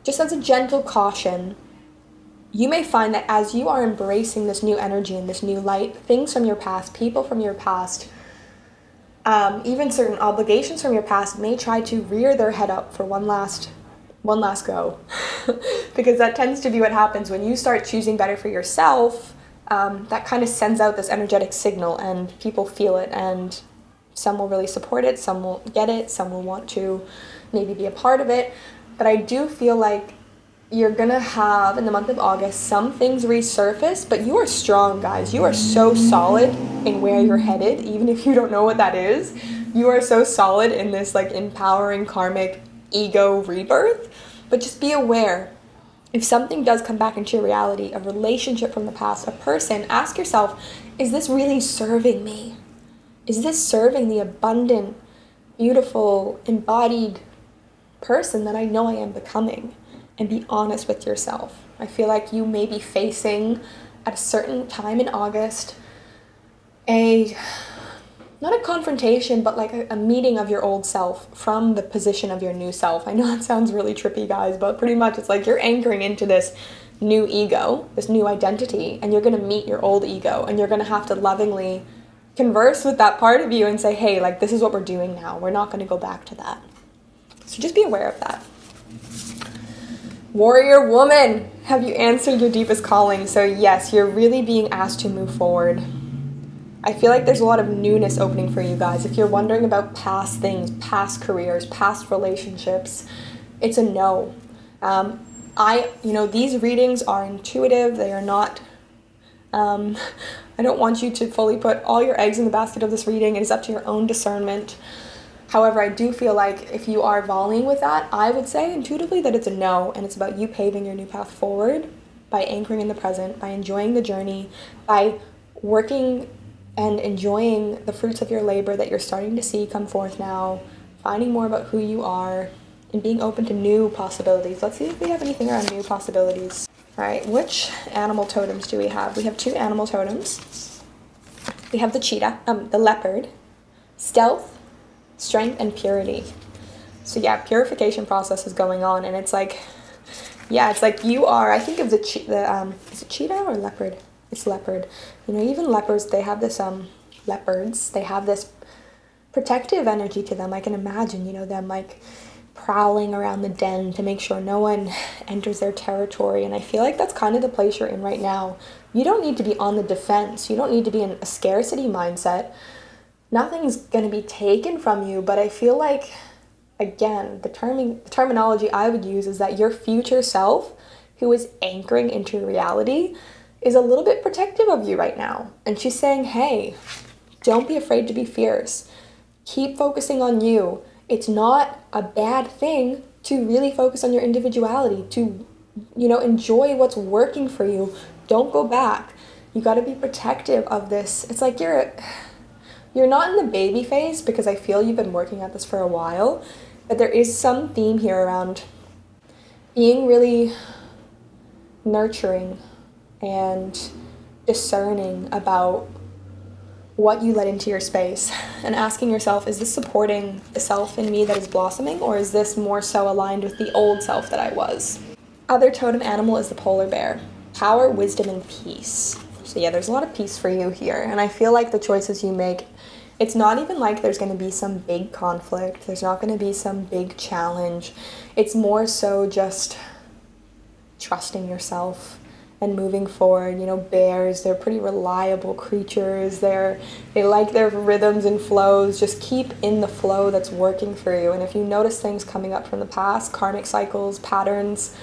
Just as a gentle caution, you may find that as you are embracing this new energy and this new light, things from your past, people from your past, even certain obligations from your past may try to rear their head up for one last go. Because that tends to be what happens when you start choosing better for yourself. That kind of sends out this energetic signal and people feel it, and some will really support it, some will get it, some will want to maybe be a part of it. But I do feel like you're gonna have, in the month of August, some things resurface, but you are strong, guys. You are so solid in where you're headed, even if you don't know what that is. You are so solid in this like empowering karmic ego rebirth. But just be aware, if something does come back into your reality, a relationship from the past, a person, ask yourself, is this really serving me? Is this serving the abundant, beautiful, embodied person that I know I am becoming? And be honest with yourself. I feel like you may be facing at a certain time in August a, not a confrontation, but like a meeting of your old self from the position of your new self. I know it sounds really trippy, guys, but pretty much it's like you're anchoring into this new ego, this new identity, and you're going to meet your old ego, and you're going to have to lovingly converse with that part of you and say, hey, like, this is what we're doing now. We're not going to go back to that. So just be aware of that. Warrior woman, have you answered your deepest calling? So yes, you're really being asked to move forward. I feel like there's a lot of newness opening for you guys. If you're wondering about past things, past careers, past relationships, it's a no. These readings are intuitive. They are not, I don't want you to fully put all your eggs in the basket of this reading. It is up to your own discernment. However, I do feel like if you are volleying with that, I would say intuitively that it's a no, and it's about you paving your new path forward by anchoring in the present, by enjoying the journey, by working and enjoying the fruits of your labor that you're starting to see come forth now, finding more about who you are, and being open to new possibilities. Let's see if we have anything around new possibilities. All right, which animal totems do we have? We have 2 animal totems. We have the cheetah, the leopard, stealth, strength, and purity. So yeah, purification process is going on, and it's like, yeah, it's like you are, I think of is it cheetah or leopard? It's leopard. You know, even leopards, they have this, they have this protective energy to them. I can imagine, you know, them like prowling around the den to make sure no one enters their territory, and I feel like that's kind of the place you're in right now. You don't need to be on the defense. You don't need to be in a scarcity mindset. Nothing's going to be taken from you, but I feel like, again, the terminology I would use is that your future self, who is anchoring into reality, is a little bit protective of you right now. And she's saying, hey, don't be afraid to be fierce. Keep focusing on you. It's not a bad thing to really focus on your individuality, to, you know, enjoy what's working for you. Don't go back. You got to be protective of this. It's like you're not in the baby phase, because I feel you've been working at this for a while, but there is some theme here around being really nurturing and discerning about what you let into your space, and asking yourself, is this supporting the self in me that is blossoming, or is this more so aligned with the old self that I was? Other totem animal is the polar bear. Power, wisdom, and peace. So yeah, there's a lot of peace for you here, and I feel like the choices you make, it's not even like there's going to be some big conflict, there's not going to be some big challenge. It's more so just trusting yourself and moving forward. You know, bears, they're pretty reliable creatures. They like their rhythms and flows. Just keep in the flow that's working for you. And if you notice things coming up from the past, karmic cycles, patterns,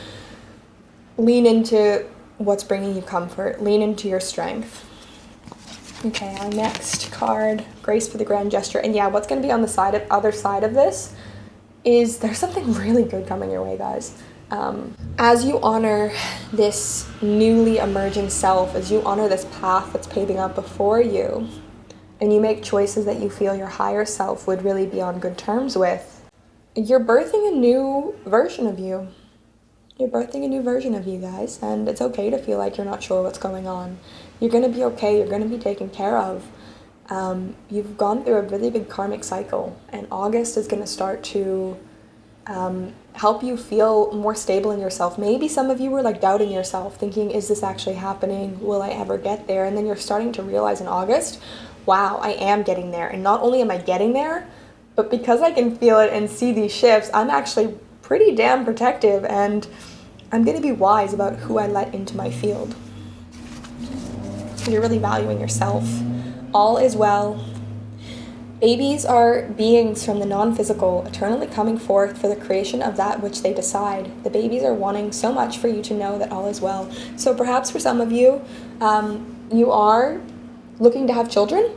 lean into what's bringing you comfort. Lean into your strength. Okay, our next card, Grace for the Grand Gesture. And yeah, what's going to be on the other side of this is there's something really good coming your way, guys. As you honor this newly emerging self, as you honor this path that's paving up before you, and you make choices that you feel your higher self would really be on good terms with, you're birthing a new version of you. You're birthing a new version of you, guys, and it's okay to feel like you're not sure what's going on. You're going to be okay. You're going to be taken care of. You've gone through a really big karmic cycle, and August is going to start to help you feel more stable in yourself. Maybe some of you were like doubting yourself, thinking, is this actually happening? Will I ever get there? And then you're starting to realize in August, wow, I am getting there. And not only am I getting there, but because I can feel it and see these shifts, I'm actually pretty damn protective, and I'm going to be wise about who I let into my field. You're really valuing yourself. All is well. Babies are beings from the non-physical, eternally coming forth for the creation of that which they decide. The babies are wanting so much for you to know that all is well. So perhaps for some of you, you are looking to have children.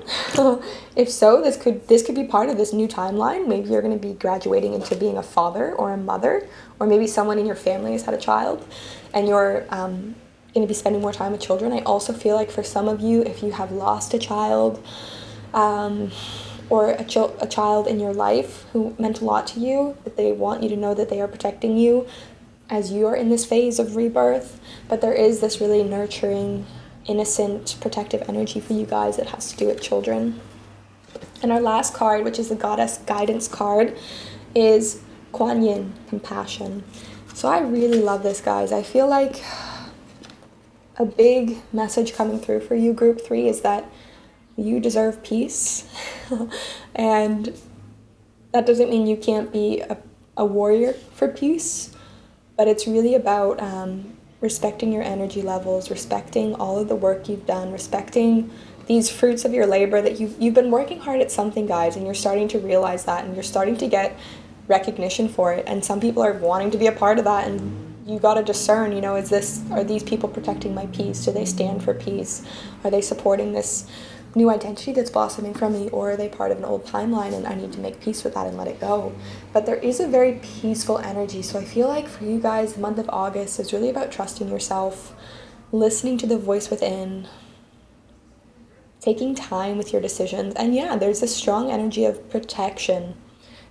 If so, this could be part of this new timeline. Maybe you're going to be graduating into being a father or a mother, or maybe someone in your family has had a child, and you're going to be spending more time with children. I also feel like for some of you, if you have lost a child, or a child in your life who meant a lot to you, that they want you to know that they are protecting you as you are in this phase of rebirth. But there is this really nurturing innocent, protective energy for you guys that has to do with children. And our last card, which is the Goddess Guidance card, is Kuan Yin, compassion. So I really love this, guys. I feel like a big message coming through for you, Group 3, is that you deserve peace. And that doesn't mean you can't be a warrior for peace, but it's really about respecting your energy levels, respecting all of the work you've done, respecting these fruits of your labor, that you've been working hard at something, guys, and you're starting to realize that, and you're starting to get recognition for it. And some people are wanting to be a part of that, and you got to discern, you know, are these people protecting my peace? Do they stand for peace? Are they supporting this new identity that's blossoming from me, or are they part of an old timeline and I need to make peace with that and let it go? But there is a very peaceful energy. So I feel like for you guys, the month of August is really about trusting yourself, listening to the voice within, taking time with your decisions. And yeah, there's a strong energy of protection.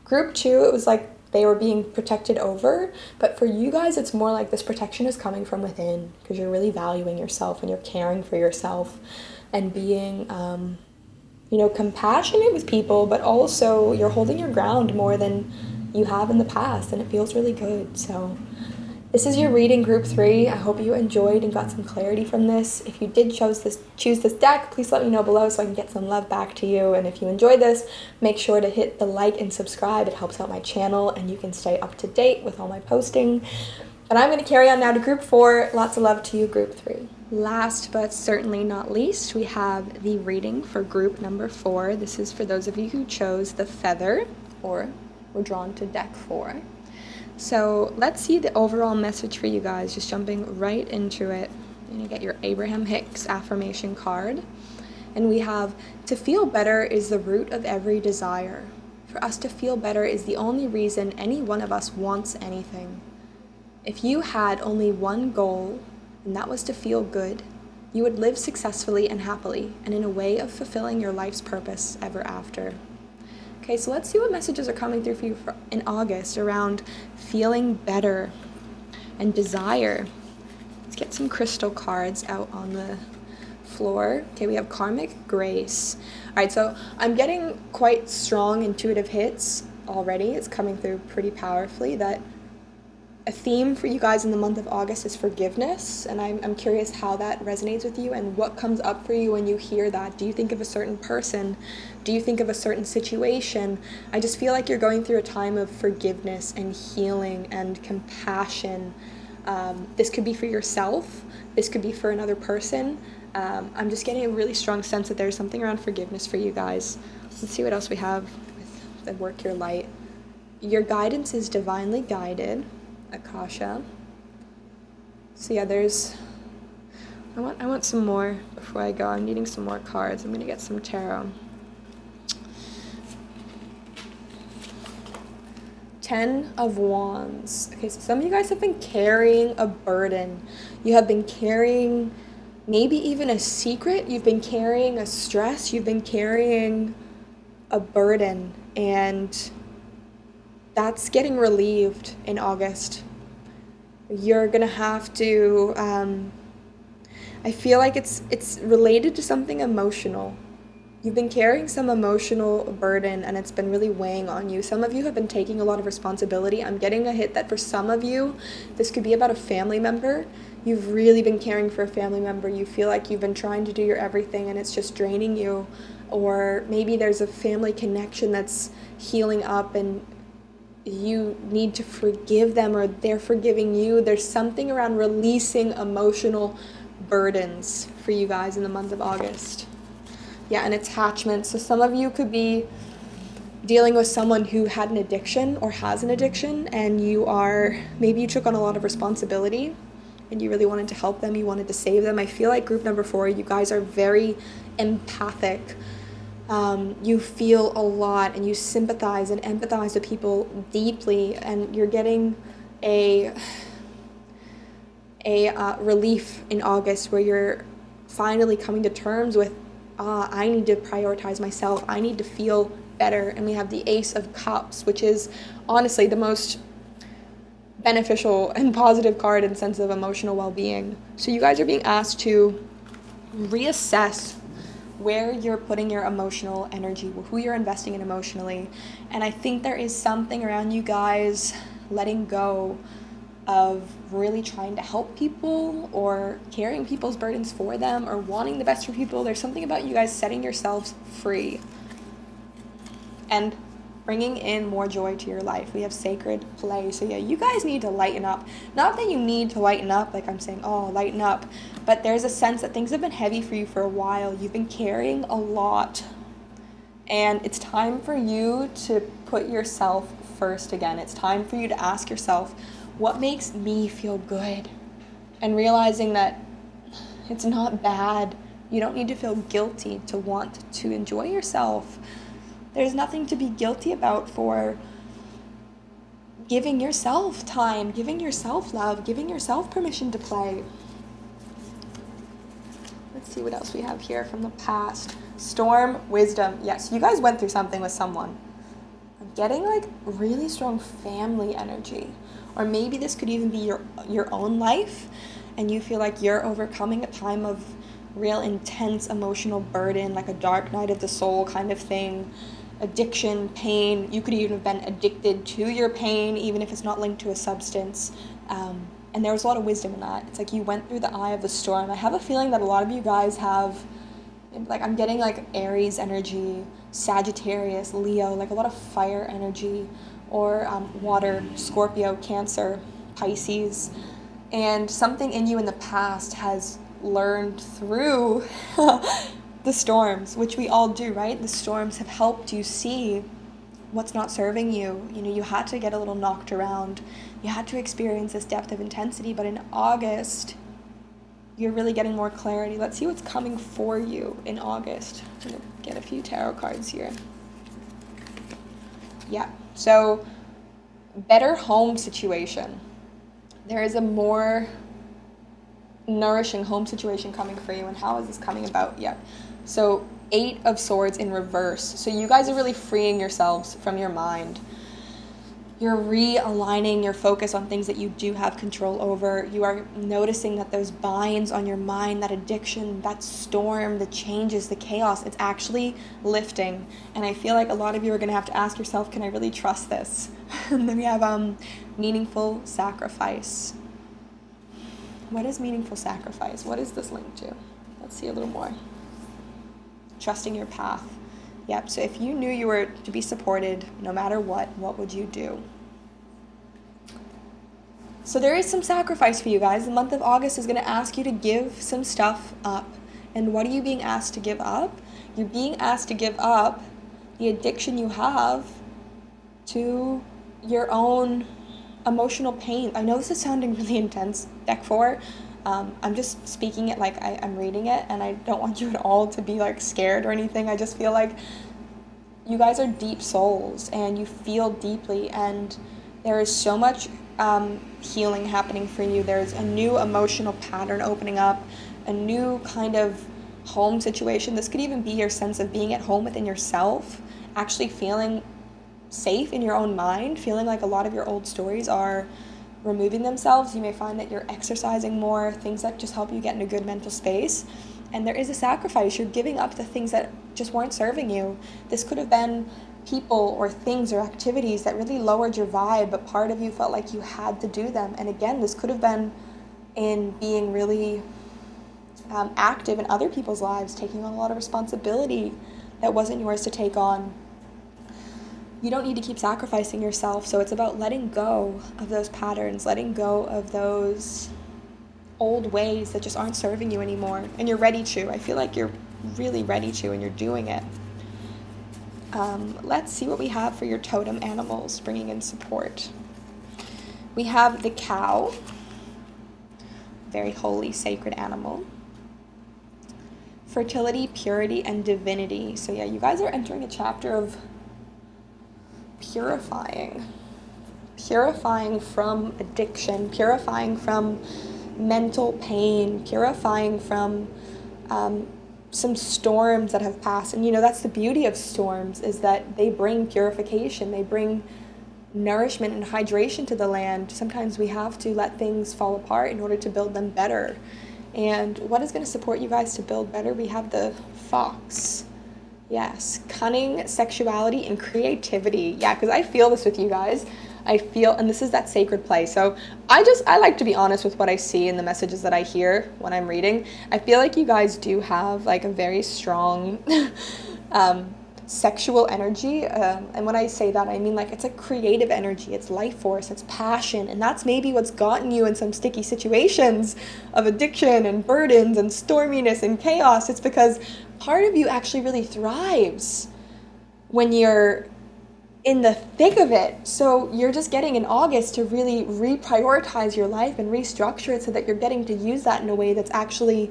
Group 2, it was like they were being protected over, but for you guys, it's more like this protection is coming from within, because you're really valuing yourself and you're caring for yourself and being, compassionate with people, but also you're holding your ground more than you have in the past, and it feels really good. So this is your reading, Group 3. I hope you enjoyed and got some clarity from this. If you did choose this deck, please let me know below so I can get some love back to you. And if you enjoyed this, make sure to hit the like and subscribe. It helps out my channel, and you can stay up to date with all my posting. But I'm going to carry on now to Group 4. Lots of love to you, Group 3. Last but certainly not least, we have the reading for group number 4. This is for those of you who chose the feather or were drawn to deck 4. So let's see the overall message for you guys, just jumping right into it. You're going to get your Abraham Hicks affirmation card. And we have, to feel better is the root of every desire. For us to feel better is the only reason any one of us wants anything. If you had only one goal, and that was to feel good, you would live successfully and happily, and in a way of fulfilling your life's purpose ever after. Okay, so let's see what messages are coming through for you in August around feeling better and desire. Let's get some crystal cards out on the floor. Okay, we have Karmic Grace. All right, so I'm getting quite strong intuitive hits already. It's coming through pretty powerfully that a theme for you guys in the month of August is forgiveness, and I'm curious how that resonates with you and what comes up for you when you hear that. Do you think of a certain person? Do you think of a certain situation? I just feel like you're going through a time of forgiveness and healing and compassion. This could be for yourself. This could be for another person. I'm just getting a really strong sense that there's something around forgiveness for you guys. Let's see what else we have with the Work Your Light. Your guidance is divinely guided. Akasha. So yeah, I want some more before I go. I'm needing some more cards. I'm gonna get some tarot. 10 of Wands. Okay, so some of you guys have been carrying a burden. You have been carrying maybe even a secret. You've been carrying a stress. You've been carrying a burden, and that's getting relieved in August. You're gonna have to, I feel like it's related to something emotional. You've been carrying some emotional burden, and it's been really weighing on you. Some of you have been taking a lot of responsibility. I'm getting a hit that for some of you, this could be about a family member. You've really been caring for a family member. You feel like you've been trying to do your everything and it's just draining you. Or maybe there's a family connection that's healing up and you need to forgive them, or they're forgiving you. There's something around releasing emotional burdens for you guys in the month of August. Yeah, and attachment. So some of you could be dealing with someone who had an addiction or has an addiction, and maybe you took on a lot of responsibility and you really wanted to help them, you wanted to save them. I feel like group number 4, you guys are very empathic. You feel a lot and you sympathize and empathize with people deeply, and you're getting a relief in August where you're finally coming to terms with, I need to prioritize myself. I need to feel better. And we have the Ace of Cups, which is honestly the most beneficial and positive card in the sense of emotional well-being. So you guys are being asked to reassess where you're putting your emotional energy, who you're investing in emotionally. And I think there is something around you guys letting go of really trying to help people or carrying people's burdens for them or wanting the best for people. There's something about you guys setting yourselves free and bringing in more joy to your life. We have sacred play. So yeah, you guys need to lighten up. Not that you need to lighten up, like I'm saying, oh, lighten up. But there's a sense that things have been heavy for you for a while. You've been carrying a lot. And it's time for you to put yourself first again. It's time for you to ask yourself, what makes me feel good? And realizing that it's not bad. You don't need to feel guilty to want to enjoy yourself. There's nothing to be guilty about for giving yourself time, giving yourself love, giving yourself permission to play. Let's see what else we have here from the past. Storm, wisdom. Yes, you guys went through something with someone. I'm getting like really strong family energy. Or maybe this could even be your own life, and you feel like you're overcoming a time of real intense emotional burden, like a dark night of the soul kind of thing. Addiction, pain. You could even have been addicted to your pain, even if it's not linked to a substance. And there was a lot of wisdom in that. It's like you went through the eye of the storm. I have a feeling that a lot of you guys have, like I'm getting like Aries energy, Sagittarius, Leo, like a lot of fire energy, or water, Scorpio, Cancer, Pisces. And something in you in the past has learned through the storms, which we all do, right? The storms have helped you see what's not serving you. You know, you had to get a little knocked around. You had to experience this depth of intensity, but in August, you're really getting more clarity. Let's see what's coming for you in August. I'm gonna get a few tarot cards here. Yeah, so better home situation. There is a more nourishing home situation coming for you. And how is this coming about? Yeah. So 8 of Swords in reverse. So you guys are really freeing yourselves from your mind. You're realigning your focus on things that you do have control over. You are noticing that those binds on your mind, that addiction, that storm, the changes, the chaos, it's actually lifting. And I feel like a lot of you are going to have to ask yourself, can I really trust this? And then we have meaningful sacrifice. What is meaningful sacrifice? What is this linked to? Let's see a little more. Trusting your path. Yep, so if you knew you were to be supported no matter what would you do? So there is some sacrifice for you guys. The month of August is going to ask you to give some stuff up. And what are you being asked to give up? You're being asked to give up the addiction you have to your own emotional pain. I know this is sounding really intense, deck 4. I'm just speaking it like I'm reading it, and I don't want you at all to be like scared or anything. I just feel like you guys are deep souls and you feel deeply, and there is so much healing happening for you. There's a new emotional pattern opening up, a new kind of home situation. This could even be your sense of being at home within yourself, actually feeling safe in your own mind, feeling like a lot of your old stories are removing themselves. You may find that you're exercising more, things that just help you get in a good mental space. And there is a sacrifice. You're giving up the things that just weren't serving you. This could have been people or things or activities that really lowered your vibe, but part of you felt like you had to do them. And again, this could have been in being really active in other people's lives, taking on a lot of responsibility that wasn't yours to take on. You don't need to keep sacrificing yourself, so it's about letting go of those patterns, letting go of those old ways that just aren't serving you anymore. And you're ready to. I feel like you're really ready to, and you're doing it. Let's see what we have for your totem animals, bringing in support. We have the cow, very holy, sacred animal. Fertility, purity, and divinity. So yeah, you guys are entering a chapter of purifying from addiction, purifying from mental pain, purifying from some storms that have passed. And you know, that's the beauty of storms, is that they bring purification, they bring nourishment and hydration to the land. Sometimes we have to let things fall apart in order to build them better. And what is going to support you guys to build better? We have the Fox. Yes, cunning, sexuality, and creativity. Yeah, because I feel this with you guys. I feel, and this is that sacred place. So I like to be honest with what I see in the messages that I hear when I'm reading. I feel like you guys do have like a very strong sexual energy. And when I say that, I mean like it's a creative energy, it's life force, it's passion. And that's maybe what's gotten you in some sticky situations of addiction and burdens and storminess and chaos. It's because part of you actually really thrives when you're in the thick of it. So you're just getting in August to really reprioritize your life and restructure it so that you're getting to use that in a way that's actually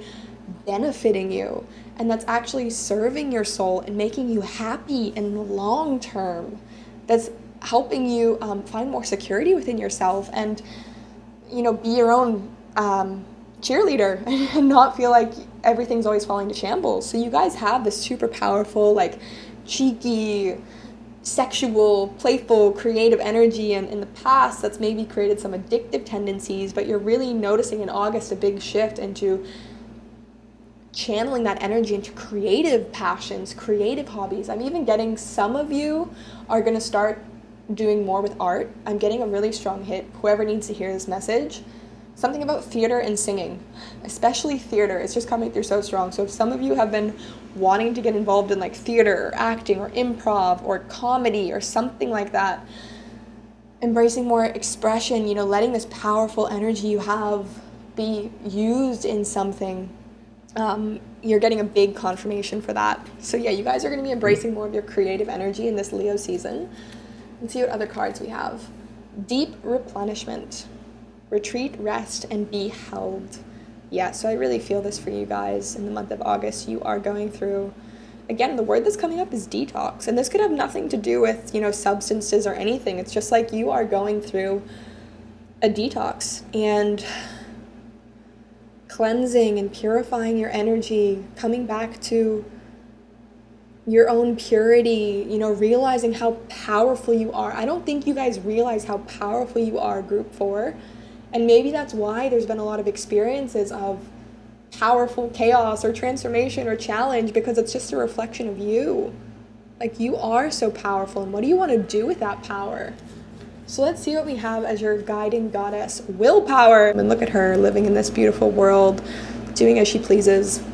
benefiting you and that's actually serving your soul and making you happy in the long term. That's helping you find more security within yourself and, you know, be your own cheerleader and not feel like everything's always falling to shambles. So you guys have this super powerful, like cheeky, sexual, playful, creative energy, and in the past that's maybe created some addictive tendencies, but you're really noticing in August a big shift into channeling that energy into creative passions, creative hobbies. I'm even getting some of you are going to start doing more with art. I'm getting a really strong hit, whoever needs to hear this message. Something about theater and singing, especially theater. It's just coming through so strong. So if some of you have been wanting to get involved in like theater or acting or improv or comedy or something like that, embracing more expression, you know, letting this powerful energy you have be used in something, you're getting a big confirmation for that. So yeah, you guys are going to be embracing more of your creative energy in this Leo season. Let's see what other cards we have. Deep replenishment. Retreat, rest, and be held. Yeah, so I really feel this for you guys in the month of August. You are going through, again, the word that's coming up is detox. And this could have nothing to do with, you know, substances or anything. It's just like you are going through a detox and cleansing and purifying your energy, coming back to your own purity, you know, realizing how powerful you are. I don't think you guys realize how powerful you are, group 4. And maybe that's why there's been a lot of experiences of powerful chaos or transformation or challenge, because it's just a reflection of you. Like, you are so powerful, and what do you want to do with that power? So let's see what we have as your guiding goddess, willpower. And look at her living in this beautiful world, doing as she pleases.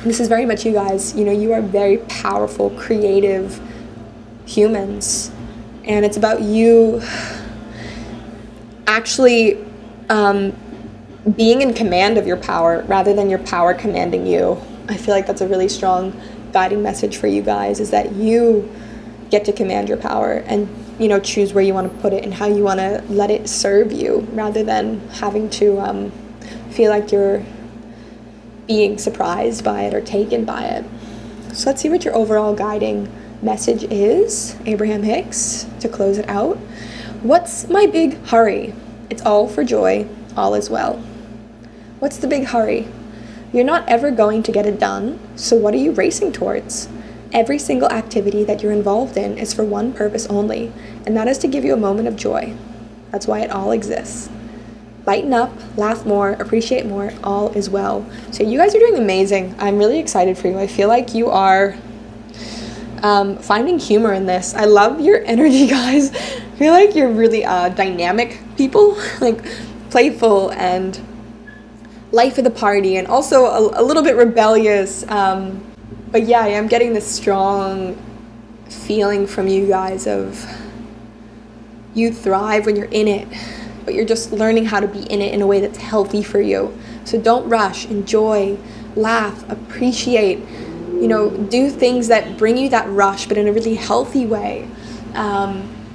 This is very much you guys. You know, you are very powerful, creative humans. And it's about you actually being in command of your power rather than your power commanding you. I feel like that's a really strong guiding message for you guys, is that you get to command your power and, you know, choose where you want to put it and how you want to let it serve you, rather than having to feel like you're being surprised by it or taken by it. So let's see what your overall guiding message is, Abraham Hicks, to close it out. What's my big hurry? It's all for joy, all is well. What's the big hurry? You're not ever going to get it done, so what are you racing towards? Every single activity that you're involved in is for one purpose only, and that is to give you a moment of joy. That's why it all exists. Lighten up, laugh more, appreciate more, all is well. So you guys are doing amazing. I'm really excited for you. I feel like you are finding humor in this. I love your energy, guys. I feel like you're really dynamic people, like playful and life of the party, and also a little bit rebellious. But yeah, I am getting this strong feeling from you guys of you thrive when you're in it, but you're just learning how to be in it in a way that's healthy for you. So don't rush, enjoy, laugh, appreciate, you know, do things that bring you that rush, but in a really healthy way.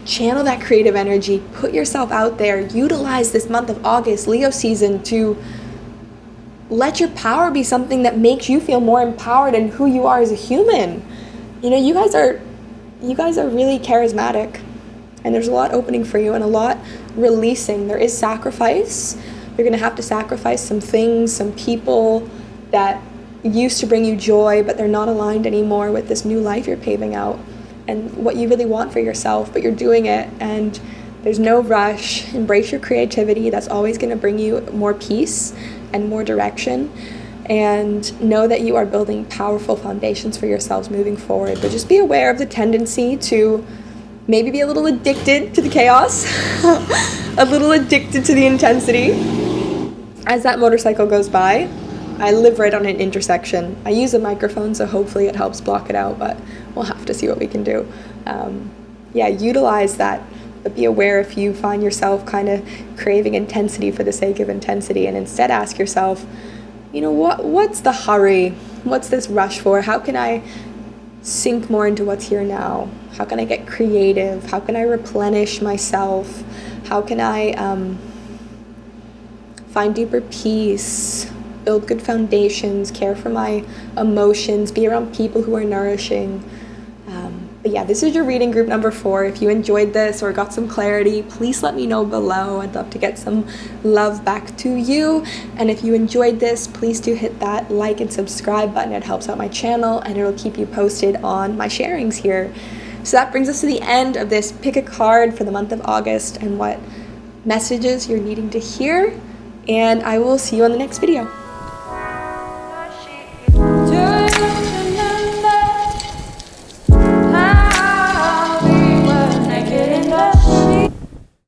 Channel that creative energy, put yourself out there, utilize this month of August, Leo season, to let your power be something that makes you feel more empowered in who you are as a human. You know, you guys are really charismatic, and there's a lot opening for you and a lot releasing. There is sacrifice. You're going to have to sacrifice some things, some people that used to bring you joy, but they're not aligned anymore with this new life you're paving out and what you really want for yourself, but you're doing it, and there's no rush. Embrace your creativity. That's always going to bring you more peace and more direction. And know that you are building powerful foundations for yourselves moving forward. But just be aware of the tendency to maybe be a little addicted to the chaos, a little addicted to the intensity. As that motorcycle goes by, I live right on an intersection. I use a microphone, so hopefully it helps block it out, but we'll have to see what we can do. Utilize that, but be aware if you find yourself kind of craving intensity for the sake of intensity, and instead ask yourself, what's the hurry? What's this rush for? How can I sink more into what's here now? How can I get creative? How can I replenish myself? How can I find deeper peace, build good foundations, care for my emotions, be around people who are nourishing? This is your reading group number 4. If you enjoyed this or got some clarity, please let me know below. I'd love to get some love back to you. And if you enjoyed this, please do hit that like and subscribe button. It helps out my channel and it'll keep you posted on my sharings here. So that brings us to the end of this pick a card for the month of August and what messages you're needing to hear. And I will see you on the next video.